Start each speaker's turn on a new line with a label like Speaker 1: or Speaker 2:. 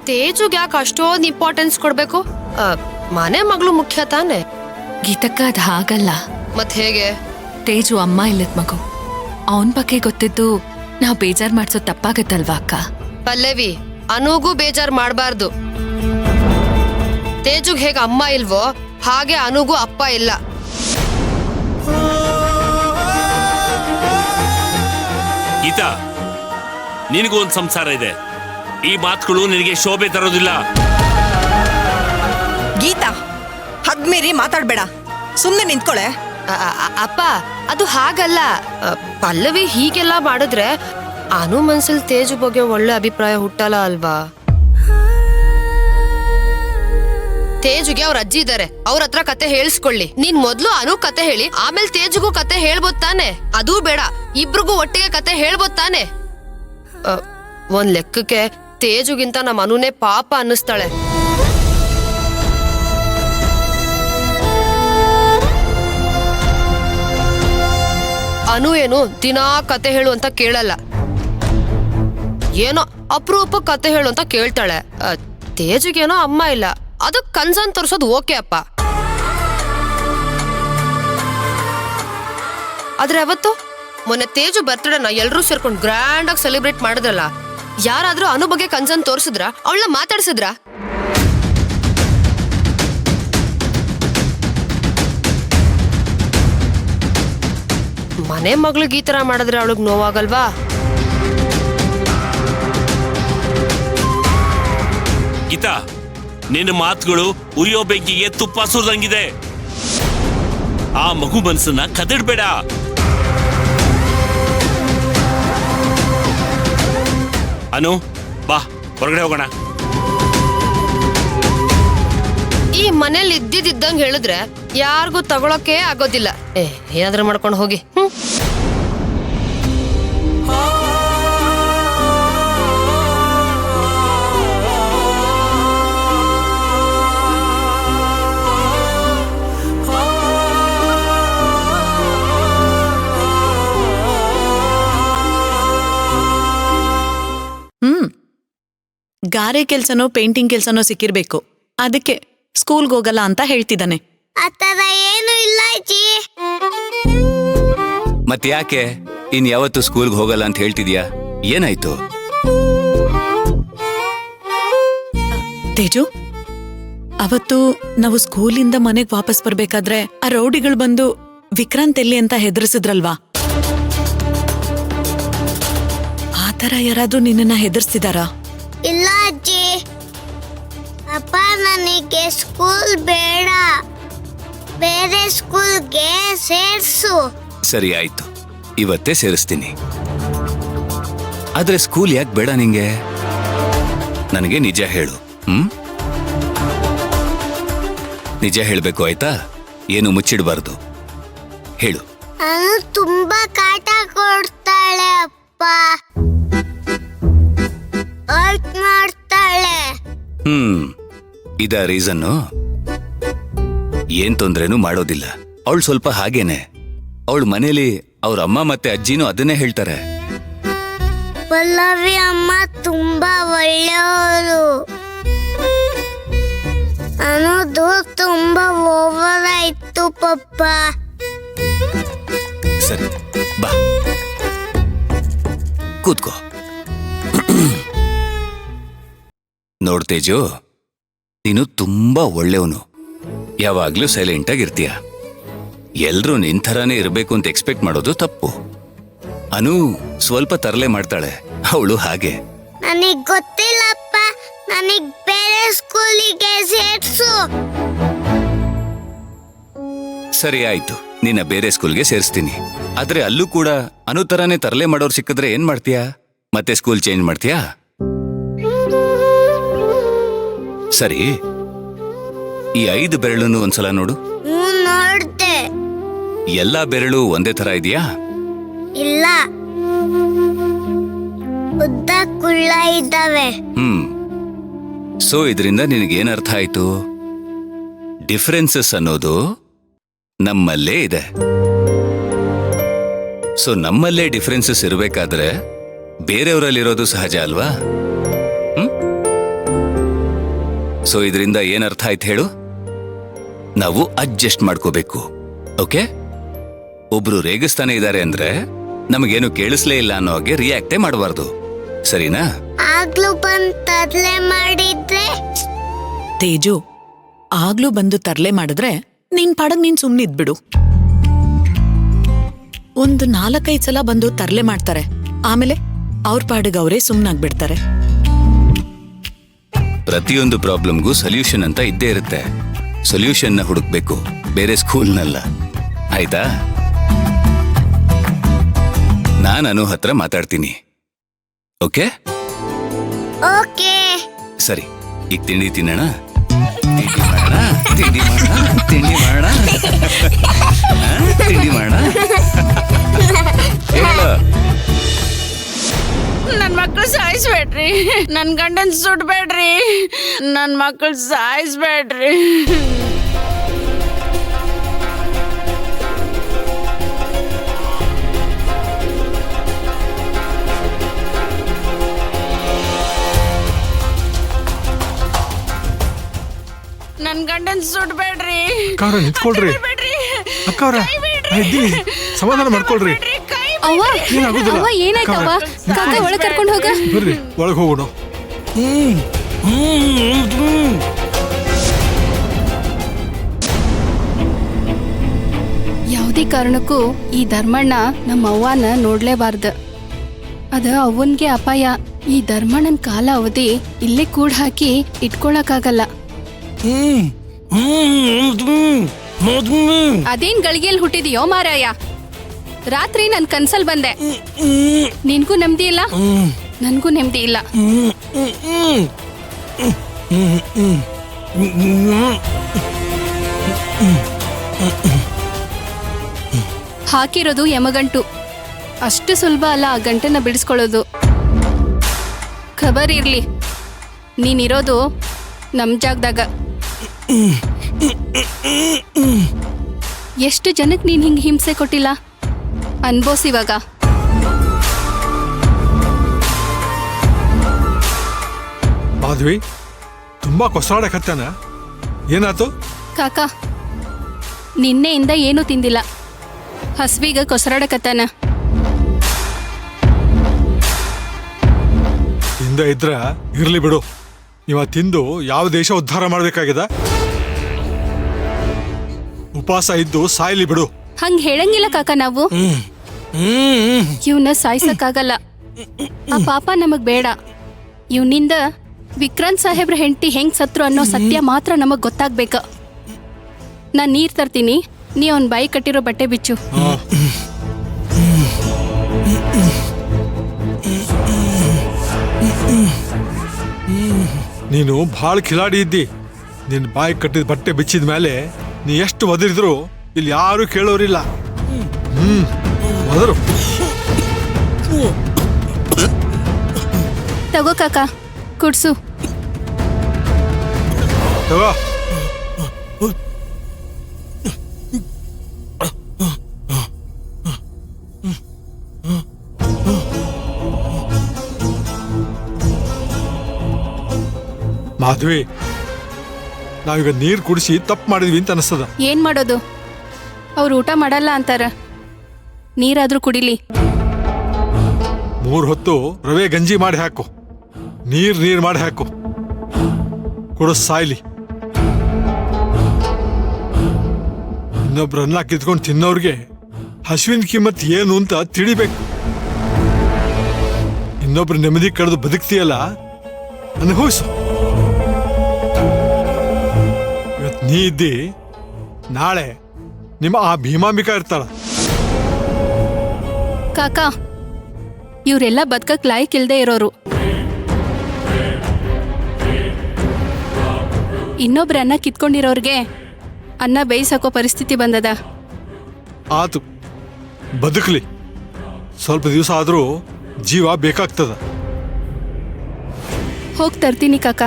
Speaker 1: ತೇಜುಗ್ ಯಾಕೆ ಅಷ್ಟೊಂದು ಇಂಪಾರ್ಟೆನ್ಸ್ ಕೊಡ್ಬೇಕು? ಮನೆ ಮಗಳು ಮುಖ್ಯ ತಾನೆ.
Speaker 2: ಗೀತಕ್ಕ ಅದ್ ಹಾಗಲ್ಲ.
Speaker 1: ಮತ್ ಹೇಗೆ?
Speaker 2: ತೇಜು ಅಮ್ಮ ಇಲ್ಲದ ಮಗು, ಅವನ್ ಬಗ್ಗೆ ಗೊತ್ತಿದ್ದು ನಾವ್ ಬೇಜಾರ್ ಮಾಡ್ಸೋ ತಪ್ಪಾಗತ್ತಲ್ವಾ ಅಕ್ಕ?
Speaker 1: ಪಲ್ಲವಿ, ಅನುಗೂ ಬೇಜಾರ್ ಮಾಡ್ಬಾರ್ದು. ತೇಜುಗ್ ಹೇಗೆ ಅಮ್ಮ ಇಲ್ವೋ ಹಾಗೆ ಅನುಗೂ ಅಪ್ಪ ಇಲ್ಲ.
Speaker 3: ಗೀತಾ, ನಿನಗೂ ಒಂದು ಸಂಸಾರ ಇದೆ. ಈ ಮಾತುಗಳು ನಿನಗೆ ಶೋಭೆ ತರೋದಿಲ್ಲ.
Speaker 4: ಗೀತಾ, ಹದ್ಮೇರಿ ಮಾತಾಡ್ಬೇಡ, ಸುಮ್ನೆ ನಿಂತ್ಕೊಳೆ.
Speaker 1: ಅಪ್ಪ, ಅದು ಹಾಗಲ್ಲ. ಪಲ್ಲವಿ ಹೀಗೆಲ್ಲ ಮಾಡಿದ್ರೆ ಅನು ಮನ್ಸಲ್ ತೇಜು ಬಗ್ಗೆ ಒಳ್ಳೆ ಅಭಿಪ್ರಾಯ ಹುಟ್ಟಲ್ಲ ಅಲ್ವಾ? ತೇಜುಗೆ ಅವ್ರ ಅಜ್ಜಿ ಇದಾರೆ, ಅವ್ರ ಹತ್ರ ಕತೆ ಹೇಳಿಸ್ಕೊಳ್ಳಿ. ನೀನ್ ಮೊದ್ಲು ಅನು ಕತೆ ಹೇಳಿ, ಆಮೇಲೆ ತೇಜುಗೂ ಕತೆ ಹೇಳ್ಬೋದ್ ತಾನೆ? ಅದೂ ಬೇಡ, ಇಬ್ರಿಗೂ ಒಟ್ಟಿಗೆ ಕತೆ ಹೇಳ್ಬೋದ್ ತಾನೆ? ಒಂದ್ ಲೆಕ್ಕಕ್ಕೆ ತೇಜುಗಿಂತ ನಮ್ಮ ಅನುನೇ ಪಾಪ ಅನ್ನಿಸ್ತಾಳೆ. ಅನು ಏನು ದಿನಾ ಕತೆ ಹೇಳು ಅಂತ ಕೇಳಲ್ಲ, ಏನೋ ಅಪರೂಪ ಕತೆ ಹೇಳು ಅಂತ ಕೇಳ್ತಾಳೆ. ತೇಜುಗೇನೋ ಅಮ್ಮ ಇಲ್ಲ, ಅದಕ್ ಕನ್ಸನ್ ತೋರ್ಸೋದು ಓಕೆ ಅಪ್ಪ. ಆದ್ರೆ ಅವತ್ತು ಮೊನ್ನೆ ತೇಜು ಬರ್ತ್ಡೇನ ಎಲ್ರೂ ಸೇರ್ಕೊಂಡು ಗ್ರ್ಯಾಂಡ್ ಆಗಿ ಸೆಲೆಬ್ರೇಟ್ ಮಾಡಿದ್ರಲ್ಲ, ಯಾರಾದ್ರೂ ಅನು ಬಗ್ಗೆ ಕನ್ಸನ್ ತೋರ್ಸಿದ್ರ? ಅವಳನ್ನ ಮಾತಾಡ್ಸಿದ್ರ? ಮನೆ ಮಗಳಿಗೆ ಈ ತರ ಮಾಡಿದ್ರೆ ಅವಳಿಗೆ ನೋವಾಗಲ್ವಾ?
Speaker 3: ಗೀತಾ, ನಿನ್ನ ಮಾತುಗಳು ಉರಿಯೋ ಬೆಂಕಿಗೆ ತುಪ್ಪ ಸುರಿದಂಗಿದೆ. ಆ ಮಗು ಮನಸ್ಸನ್ನ ಕದಡ್ಬೇಡ. ಅನು, ಬಾ ಹೊರಗಡೆ ಹೋಗೋಣ.
Speaker 1: ಈ ಮನೇಲಿ ಇದ್ದಿದ್ದಂಗೆ ಹೇಳಿದ್ರೆ ಯಾರಿಗೂ ತಗೊಳಕ್ಕೆ ಆಗೋದಿಲ್ಲ. ಏನಾದ್ರೂ ಮಾಡ್ಕೊಂಡು ಹೋಗಿ.
Speaker 4: ಗಾರೆ ಕೆಲ್ಸನೋ ಪೇಂಟಿಂಗ್ ಕೆಲ್ಸನೋ ಸಿಕ್ಕಿರ್ಬೇಕು, ಅದಕ್ಕೆ ಸ್ಕೂಲ್ಗೆ ಹೋಗಲ್ಲ ಅಂತ ಹೇಳ್ತಿದ್ದಾನೆ.
Speaker 5: ಆತರ ಏನು ಇಲ್ಲ ಅಜ್ಜಿ.
Speaker 6: ಮತ್ತೆ ಯಾಕೆ ಇನ್ ಯಾವತ್ತು ಸ್ಕೂಲ್ಗೆ ಹೋಗಲ್ಲ ಅಂತ ಹೇಳ್ತಿದ್ಯಾ? ಏನಾಯ್ತು?
Speaker 4: ತೇಜು, ಅವತ್ತು ನಾವು ಸ್ಕೂಲಿಂದ ಮನೆಗ್ ವಾಪಸ್ ಬರ್ಬೇಕಾದ್ರೆ ಆ ರೌಡಿಗಳು ಬಂದು ವಿಕ್ರಾಂತ್ ಎಲ್ಲಿ ಅಂತ ಹೆದರ್ಸಿದ್ರಲ್ವಾ? ಆತರ ಯಾರಾದ್ರೂ ನಿನ್ನನ್ನ ಹೆದರ್ಸಿದಾರಾ?
Speaker 5: ಇಲ್ಲ ಅಜ್ಜಿ. ಅಪ್ಪ, ನನಗೆ ಸ್ಕೂಲ್ ಬೇಡ, ಬೇರೆ ಸ್ಕೂಲ್ಗೆ ಸೇರ್ಸು.
Speaker 6: ಸರಿ ಆಯ್ತು, ಇವತ್ತೇ ಸೇರಿಸ್ತೀನಿ. ಆದ್ರೆ ಸ್ಕೂಲ್ ಯಾಕೆ ಬೇಡ ನಿಂಗೆ? ನನಗೆ ನಿಜ ಹೇಳು. ನಿಜ ಹೇಳ್ಬೇಕು, ಆಯ್ತಾ? ಏನು ಮುಚ್ಚಿಡಬಾರ್ದು, ಹೇಳು.
Speaker 5: ನಾನು ತುಂಬಾ ಕಾಟ ಕೊಡ್ತಾಳೆ ಅಪ್ಪ, ಹರ್ಟ್ ಮಾಡ್ತಾಳೆ.
Speaker 6: ಇದ ರೀಸನ್ನು? ಏನ್ ತೊಂದ್ರೆನೂ ಮಾಡೋದಿಲ್ಲ. ಅವಳು ಸ್ವಲ್ಪ ಹಾಗೇನೆ. ಅವಳ ಮನೇಲಿ ಅವ್ರ ಅಮ್ಮ ಮತ್ತೆ ಅಜ್ಜಿನೂ ಅದನ್ನೇ ಹೇಳ್ತಾರೆ.
Speaker 5: ಪಲ್ಲವಿ ಅಮ್ಮ ತುಂಬಾ ಒಳ್ಳೆಯವರು. ಅನ್ನೋದು ತುಂಬಾ ಓವರ್ ಆಯ್ತು ಪಪ್ಪ.
Speaker 6: ಸರಿ, ಬಾ ಕೂತ್ಕೋ. ನೋಡ್ತೇಜು, ನೀನು ತುಂಬಾ ಒಳ್ಳೆಯವನು. ಯಾವಾಗ್ಲೂ ಸೈಲೆಂಟ್ ಆಗಿರ್ತೀಯ. ಎಲ್ರೂ ನಿನ್ ಥರಾನೇ ಇರಬೇಕು ಅಂತ ಎಕ್ಸ್ಪೆಕ್ಟ್ ಮಾಡೋದು ತಪ್ಪು. ಅನು ಸ್ವಲ್ಪ ತರಲೆ ಮಾಡ್ತಾಳೆ, ಅವಳು ಹಾಗೆ.
Speaker 5: ನನಗ್ ಗೊತ್ತಿಲ್ಲಪ್ಪ, ನನಗ್ ಬೇರೆ ಸ್ಕೂಲಿಗೆ ಸೇರ್ಸು.
Speaker 6: ಸರಿ ಆಯ್ತು, ನಿನ್ನ ಬೇರೆ ಸ್ಕೂಲ್ಗೆ ಸೇರಿಸ್ತೀನಿ. ಆದ್ರೆ ಅಲ್ಲೂ ಕೂಡ ಅನು ತರಾನೇ ತರಲೆ ಮಾಡೋರು ಸಿಕ್ಕಿದ್ರೆ ಏನ್ ಮಾಡ್ತೀಯಾ? ಮತ್ತೆ ಸ್ಕೂಲ್ ಚೇಂಜ್ ಮಾಡ್ತೀಯಾ? ಸರಿ, ಈ 5 ಬೆರಳನ್ನು ಒಂದ್ಸಲ ನೋಡು.
Speaker 5: ನೋಡ್ದೆ.
Speaker 6: ಎಲ್ಲಾ ಬೆರಳು ಒಂದೇ ತರ ಇದೆಯಾ?
Speaker 5: ಇಲ್ಲ, ಉದ್ದ ಕುಳ್ಳ ಇದ್ದಾವೆ.
Speaker 6: ಸೊ ಇದರಿಂದ ನಿನಗೇನ್ ಅರ್ಥ ಆಯ್ತು? ಡಿಫರೆನ್ಸಸ್ ಅನ್ನೋದು ನಮ್ಮಲ್ಲೇ ಇದೆ. ಸೊ ನಮ್ಮಲ್ಲೇ ಡಿಫರೆನ್ಸಸ್ ಇರಬೇಕಾದ್ರೆ ಬೇರೆಯವರಲ್ಲಿರೋದು ಸಹಜ ಅಲ್ವಾ? ಸೊ ಇದರಿಂದ ಏನರ್ಥ ಆಯ್ತು ಹೇಳು? ನಾವು ಅಡ್ಜಸ್ಟ್ ಮಾಡ್ಕೋಬೇಕು. ಓಕೆ? ಒಬ್ರು ರೇಗಿಸ್ತಾನೆ ಇದ್ದಾರೆ ಅಂದ್ರೆ ನಮಗೇನು ಕೇಳಿಸ್ಲೇ ಇಲ್ಲ ಅನ್ನೋ ಹಾಗೆ ರಿಯಾಕ್ಟೇ ಮಾಡಬಾರ್ದು. ಸರಿನಾ?
Speaker 5: ಆಗ್ಲೂ ಬಂದ್ ತರ್ಲೆ ಮಾಡಿದ್ರೆ
Speaker 4: ತೇಜು, ಆಗ್ಲೂ ಬಂದು ತರ್ಲೆ ಮಾಡಿದ್ರೆ ನಿನ್ ಪಾಡಗ್ ನೀನ್ ಸುಮ್ನೆ ಇದ್ಬಿಡು. ಒಂದು 4-5 ಸಲ ಬಂದು ತರ್ಲೆ ಮಾಡ್ತಾರೆ, ಆಮೇಲೆ ಅವ್ರ ಪಾಡಿಗೆ ಅವರೇ ಸುಮ್ನಾಗ್ಬಿಡ್ತಾರೆ.
Speaker 6: ಪ್ರತಿಯೊಂದು ಪ್ರಾಬ್ಲಮ್ಗೂ ಸೊಲ್ಯೂಷನ್ ಅಂತ ಇದ್ದೇ ಇರುತ್ತೆ. ಸೊಲ್ಯೂಷನ್ನ ಹುಡುಕ್ಬೇಕು, ಬೇರೆ ಸ್ಕೂಲ್ನಲ್ಲ. ಆಯ್ತಾ? ನಾನು ಹತ್ರ ಮಾತಾಡ್ತೀನಿ. ಓಕೆ?
Speaker 5: ಓಕೆ.
Speaker 6: ಸರಿ, ಈಗ ತಿಂಡಿ ತಿನ್ನೋಣ. ತಿಂಡಿ ಮಾಡೋಣ.
Speaker 7: ನನ್ ಮಕ್ಳು ಸಾಯಿಸ್ಬೇಡ್ರಿ, ನನ್ ಗಂಡನ್ ಸುಡ್ಬೇಡ್ರಿ, ನನ್ ಮಕ್ಳು ಸಾಯಿಸ್ಬೇಡ್ರಿ. ನನ್ ಗಂಡನ್ ಸುಡ್ಬೇಡ್ರಿ.
Speaker 8: ಅಕ್ಕವ್ರ ನಿಂತ್ಕೊಳ್ರಿ. ಅಕ್ಕವ್ರ ಇದ್ದೀನಿ, ಸಮಾಧಾನ ಮಾಡ್ಕೊಳ್ರಿ.
Speaker 2: ಅವ್ವ
Speaker 8: ಏನಾಗೋದಿಲ್ಲ.
Speaker 2: ಅವ್ವ ಏನಾಯ್ತವ್ವ? ಕಾಕ ಒಳಗ್ ಕರ್ಕೊಂಡು ಹೋಗ.
Speaker 8: ಬರ್ರಿ ಒಳಗೆ ಹೋಗೋಣ.
Speaker 7: ಯಾವುದೇ ಕಾರಣಕ್ಕೂ ಈ ಧರ್ಮಣ್ಣ ನಮ್ಮ ಅವ್ವನ ನೋಡ್ಲೇಬಾರ್ದು. ಅದ ಅವನ್ಗೆ ಅಪಾಯ. ಈ ಧರ್ಮಣ್ಣನ ಕಾಲ ಅವಧಿ ಇಲ್ಲೇ ಕೂಡ್ ಹಾಕಿ ಇಟ್ಕೊಳಕ್ಕಾಗಲ್ಲ. ಅದೇನ್ ಗಳಿಗೆಯಲ್ಲಿ ಹುಟ್ಟಿದೆಯೋ ಮಾರಾಯ? ರಾತ್ರಿ ನನ್ ಕನ್ಸಲ್ ಬಂದೆ. ನಿನ್ಗೂ ನೆಮ್ಮದಿ ಇಲ್ಲ, ನನ್ಗೂ ನೆಮ್ಮದಿ ಇಲ್ಲ. ಹಾಕಿರೋದು ಯಮಗಂಟು. ಅಷ್ಟು ಸುಲಭ ಅಲ್ಲ ಆ ಗಂಟನ್ನ ಬಿಡಿಸ್ಕೊಳ್ಳೋದು. ಖಬರ್ ಇರ್ಲಿ, ನೀನಿರೋದು ನಮ್ ಜಾಗದಾಗ. ಎಷ್ಟು ಜನಕ್ಕೆ ನೀನ್ ಹಿಂಗ್ ಹಿಂಸೆ ಕೊಟ್ಟಿಲ್ಲ ಅನ್ಬೋಸಿವಾಗ.
Speaker 8: ಮಾಧವಿ ತುಂಬಾ ಕೊಸಾಡಕತ್ತಾನ. ಏನಾತು?
Speaker 7: ಕಾಕ, ನಿನ್ನೆಯಿಂದ ಏನೂ ತಿಂದಿಲ್ಲ. ಹಸ್ವಿಗ ಕೊಸರಾಡಕತ್ತಾನ.
Speaker 8: ಹಿಂದೆ ಇದ್ರ ಇರ್ಲಿ ಬಿಡು. ಇವ ತಿಂದು ಯಾವ ದೇಶ ಉದ್ಧಾರ ಮಾಡ್ಬೇಕಾಗಿದೆ? ಉಪವಾಸ ಇದ್ದು ಸಾಯ್ಲಿ ಬಿಡು.
Speaker 7: ಹಂಗ್ ಹೇಳಂಗಿಲ್ಲ ಕಾಕ ನಾವು. ಇವನ್ನ ಸಾಯ್ಸಕ್ಕಾಗಲ್ಲ. ಆ ಪಾಪ ನಮಗ್ ಬೇಡ. ಇವನಿಂದ ವಿಕ್ರಾಂತ್ ಸಾಹೇಬ್ರ ಹೆಂಡತಿ ಹೆಂಗ್ ಸತ್ರು ಅನ್ನೋ ಸತ್ಯ ಮಾತ್ರ ನಮಗ್ ಗೊತ್ತಾಗ್ಬೇಕ. ನಾನ್ ನೀರ್ ತರ್ತೀನಿ, ನೀ ಅವನ್ ಬಾಯಿ ಕಟ್ಟಿರೋ ಬಟ್ಟೆ ಬಿಚ್ಚು.
Speaker 8: ನೀನು ಭಾಳ ಕಿಲಾಡಿ ಇದ್ದಿ. ನಿನ್ ಬಾಯಿ ಕಟ್ಟಿದ ಬಟ್ಟೆ ಬಿಚ್ಚಿದ ಮೇಲೆ ನೀ ಎಷ್ಟು ಒದರಿದ್ರು ಇಲ್ಲಿ ಯಾರು ಕೇಳೋರಿಲ್ಲ. ಒದರು.
Speaker 7: ತಗೋ ಕಾಕ, ಕುಡ್ಸು.
Speaker 8: ತಗೋ. ಮಾಧವಿ, ನಾವೀಗ ನೀರು ಕುಡಿಸಿ ತಪ್ಪು ಮಾಡಿದ್ವಿ ಅಂತ ಅನಿಸ್ತದ.
Speaker 7: ಏನ್ ಮಾಡೋದು? ಅವ್ರು ಊಟ ಮಾಡಲ್ಲ ಅಂತಾರ. ನೀರಾದ್ರೂ ಕುಡಿಲಿ.
Speaker 8: 3 ಹೊತ್ತು ರವೆ ಗಂಜಿ ಮಾಡಿ ಹಾಕು, ನೀರ್ ಮಾಡಿ ಹಾಕು, ಕುಡಿಸ್ ಸಾಯ್ಲಿ. ಇನ್ನೊಬ್ರನ್ನ ಕಿತ್ಕೊಂಡು ತಿನ್ನೋರ್ಗೆ ಹಸುವಿನ ಕಿಮ್ಮತ್ ಏನು ಅಂತ ತಿಳಿಬೇಕು. ಇನ್ನೊಬ್ರು ನೆಮ್ಮದಿ ಕಳೆದು ಬದುಕ್ತಿಯಲ್ಲ, ಅನುಭವಿಸು. ಇವತ್ತು ನೀ ಇದ್ದಿ, ನಾಳೆ ನಿಮ್ಮ ಆ ಭೀಮಾಂಬಿಕಾ ಇರ್ತಾಳ.
Speaker 7: ಕಾಕ, ಇವರೆಲ್ಲ ಬದುಕಕ್ ಲಾಯಕ್ ಇಲ್ದೇ ಇರೋರು. ಇನ್ನೊಬ್ರ ಅನ್ನ ಕಿತ್ಕೊಂಡಿರೋರ್ಗೆ ಅನ್ನ ಬೇಯಿಸಕೋ ಪರಿಸ್ಥಿತಿ ಬಂದದ.
Speaker 8: ಆತು, ಬದುಕಲಿ. ಸ್ವಲ್ಪ ದಿವಸ ಆದರೂ ಜೀವ ಬೇಕಾಗ್ತದ.
Speaker 7: ಹೋಗ್ ತರ್ತೀನಿ ಕಾಕ.